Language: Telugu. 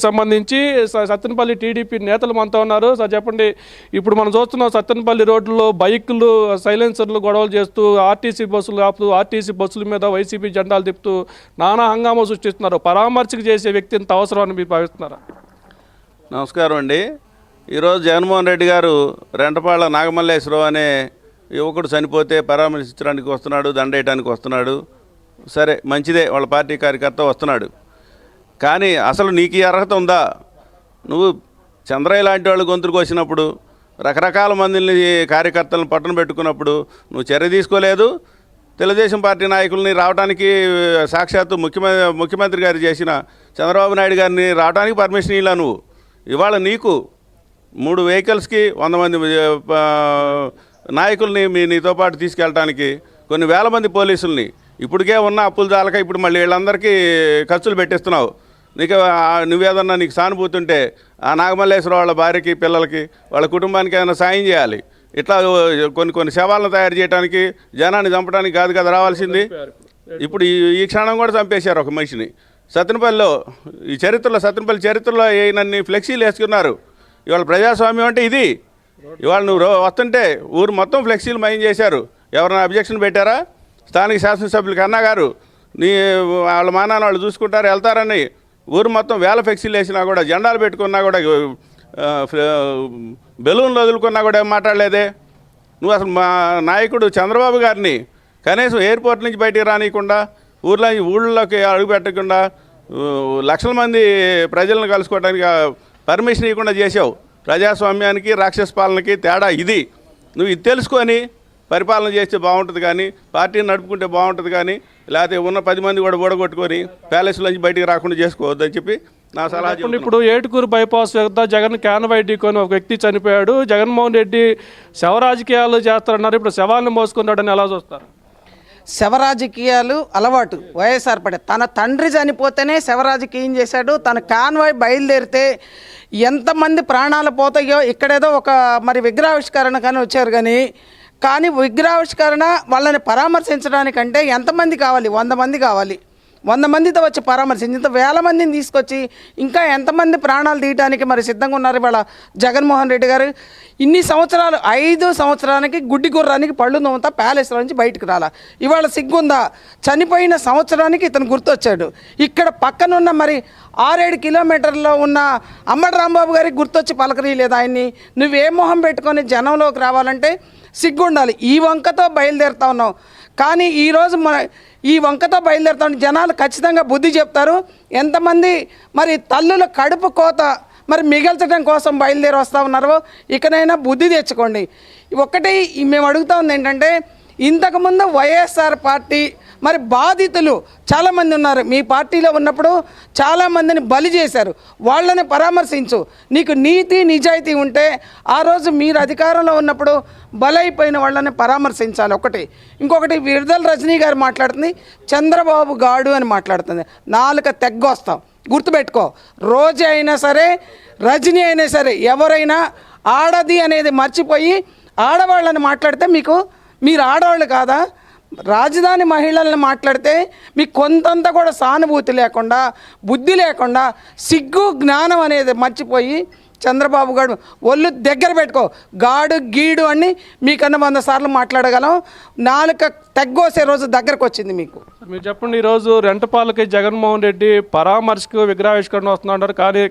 సంబంధించి సత్తెనపల్లి టీడీపీ నేతలు మనతో ఉన్నారు. సార్ చెప్పండి, ఇప్పుడు మనం చూస్తున్నాం సత్తెనపల్లి రోడ్లలో బైకులు సైలెన్సర్లు గొడవలు చేస్తూ ఆర్టీసీ బస్సులు ఆపుతూ ఆర్టీసీ బస్సుల మీద వైసీపీ జెండాలు తిప్పుతూ నానా హంగామా సృష్టిస్తున్నారు. పరామర్శకు చేసే వ్యక్తి ఇంత అవసరం అని మీరు భావిస్తున్నారా? నమస్కారం అండి. ఈరోజు జగన్మోహన్ రెడ్డి గారు రెంటపాళ్ళ నాగమల్లేశ్వరరావు అనే యువకుడు చనిపోతే పరామర్శించడానికి వస్తున్నాడు, దండేయడానికి వస్తున్నాడు. సరే, మంచిదే, వాళ్ళ పార్టీ కార్యకర్త వస్తున్నాడు. కానీ అసలు నీకు ఈ అర్హత ఉందా? నువ్వు చంద్రయ్య లాంటి వాళ్ళు గొంతుకు వచ్చినప్పుడు, రకరకాల మందిని కార్యకర్తలను పట్టున పెట్టుకున్నప్పుడు నువ్వు చర్య తీసుకోలేదు. తెలుగుదేశం పార్టీ నాయకుల్ని రావడానికి సాక్షాత్తు ముఖ్యమంత్రి గారు చేసిన చంద్రబాబు నాయుడు గారిని రావడానికి పర్మిషన్ ఇలా నువ్వు ఇవాళ నీకు 3 వెహికల్స్కి 100 మంది నాయకుల్ని నీతో పాటు తీసుకెళ్ళడానికి కొన్ని వేల మంది పోలీసుల్ని ఇప్పటికే ఉన్న అప్పులు చాలక ఇప్పుడు మళ్ళీ వీళ్ళందరికీ ఖర్చులు పెట్టిస్తున్నావు. నువ్వేదన్నా నీకు సానుభూతి ఉంటే ఆ నాగమల్లేశ్వరరావు వాళ్ళ భార్యకి, పిల్లలకి, వాళ్ళ కుటుంబానికి ఏదైనా సాయం చేయాలి. ఇట్లా కొన్ని శవాలను తయారు చేయడానికి, జనాన్ని చంపడానికి కాదు కదా రావాల్సింది. ఇప్పుడు ఈ క్షణం కూడా చంపేశారు ఒక మనిషిని. సత్తెనపల్లిలో సత్తెనపల్లి చరిత్రలో ఏనన్ని ఫ్లెక్సీలు వేసుకున్నారు. ఇవాళ ప్రజాస్వామ్యం అంటే ఇది. ఇవాళ నువ్వు వస్తుంటే ఊరు మొత్తం ఫ్లెక్సీలు మయం చేశారు. ఎవరైనా అబ్జెక్షన్ పెట్టారా? స్థానిక శాసనసభ్యులు కన్నా గారు వాళ్ళ మానాన్ని వాళ్ళు చూసుకుంటారు, వెళ్తారని ఊరు మొత్తం వేల ఫ్లెక్సీలు వేసినా కూడా, జెండాలు పెట్టుకున్నా కూడా, బెలూన్లు వదులుకున్నా కూడా ఏం మాట్లాడలేదే. నువ్వు అసలు మా నాయకుడు చంద్రబాబు గారిని కనీసం ఎయిర్పోర్ట్ నుంచి బయటికి రానియకుండా, ఊళ్ళోకి అడుగు పెట్టకుండా, లక్షల మంది ప్రజలను కలుసుకోవడానికి పర్మిషన్ ఇవ్వకుండా చేసావు. ప్రజాస్వామ్యానికి రాక్షస పాలనకి తేడా ఇది. నువ్వు ఇది తెలుసుకొని పరిపాలన చేస్తే బాగుంటుంది, కానీ పార్టీని నడుపుకుంటే బాగుంటుంది, కానీ లేకపోతే ఉన్న 10 మంది కూడా ఓడగొట్టుకొని ప్యాలెస్లోంచి బయటికి రాకుండా చేసుకోవద్దని చెప్పి నా సలహా. ఇప్పుడు ఏటుకూరు బైపాస్ వద్ద జగన్ క్యాన్వాయ్ ఢీకొని ఒక వ్యక్తి చనిపోయాడు. జగన్మోహన్ రెడ్డి శవ రాజకీయాలు చేస్తారన్నారు. ఇప్పుడు శవాలను మోసుకున్నాడని ఎలా చూస్తారు? శవ రాజకీయాలు అలవాటు వైఎస్ఆర్ పడే. తన తండ్రి చనిపోతేనే శవ రాజకీయం చేశాడు. తన కాన్వాయ్ బయలుదేరితే ఎంతమంది ప్రాణాలు పోతాయో. ఇక్కడేదో ఒక మరి విగ్రహావిష్కరణ కానీ వచ్చారు, కానీ విగ్రహావిష్కరణ వాళ్ళని పరామర్శించడానికంటే ఎంతమంది కావాలి? 100 మంది కావాలి. 100 మందితో వచ్చి పరామర్శించి ఇంత వేల మందిని తీసుకొచ్చి ఇంకా ఎంతమంది ప్రాణాలు తీయడానికి మరి సిద్ధంగా ఉన్నారు ఇవాళ జగన్మోహన్ రెడ్డి గారు. ఇన్ని సంవత్సరాలు, 5 సంవత్సరానికి గుడ్డి గుర్రానికి పళ్ళు నవ్వుతా ప్యాలెస్లో నుంచి బయటకు రాలా. ఇవాళ సిగ్గుందా? చనిపోయిన సంవత్సరానికి ఇతను గుర్తొచ్చాడు. ఇక్కడ పక్కనున్న మరి 6-7 కిలోమీటర్లో ఉన్న అంబటి రాంబాబు గారికి గుర్తొచ్చి పలకరీలేదు ఆయన్ని. నువ్వే మొహం పెట్టుకొని జనంలోకి రావాలంటే సిగ్గుండాలి. ఈ వంకతో బయలుదేరుతా ఉన్నావు. కానీ ఈరోజు ఈ వంకతో బయలుదేరుతాం. జనాలు ఖచ్చితంగా బుద్ధి చెప్తారు. ఎంతమంది మరి తల్లుల కడుపు కోత మరి మిగల్చడం కోసం బయలుదేరి వస్తూ ఉన్నారో ఇకనైనా బుద్ధి తెచ్చుకోండి. ఒక్కటి మేము అడుగుతా ఉంది ఏంటంటే, ఇంతకుముందు వైఎస్ఆర్ పార్టీ మరి బాధితులు చాలామంది ఉన్నారు. మీ పార్టీలో ఉన్నప్పుడు చాలామందిని బలి చేశారు. వాళ్ళని పరామర్శించు. నీకు నీతి నిజాయితీ ఉంటే ఆ రోజు మీరు అధికారంలో ఉన్నప్పుడు బలైపోయిన వాళ్ళని పరామర్శించాలి. ఒకటి. ఇంకొకటి, విడుదల రజనీ గారు మాట్లాడుతుంది చంద్రబాబు గాడు అని మాట్లాడుతుంది. 4 తెగ్గొస్తాం. గుర్తుపెట్టుకో. రోజు అయినా సరే, రజనీ అయినా సరే, ఎవరైనా ఆడది అనేది మర్చిపోయి ఆడవాళ్ళని మాట్లాడితే మీరు ఆడవాళ్ళు కాదా? రాజధాని మహిళలను మాట్లాడితే మీకు కొంతంత కూడా సానుభూతి లేకుండా, బుద్ధి లేకుండా, సిగ్గు జ్ఞానం అనేది మర్చిపోయి చంద్రబాబు గారు ఒళ్ళు దగ్గర పెట్టుకో. గాడు గీడు అని మీకన్నా 100 సార్లు మాట్లాడగలం. 4 తెగ్గోసే రోజు దగ్గరకు వచ్చింది మీకు. మీరు చెప్పండి, ఈరోజు రెంటపాలకి జగన్మోహన్ రెడ్డి పరామర్శకు విగ్రహావిష్కరణ వస్తున్నారు, కానీ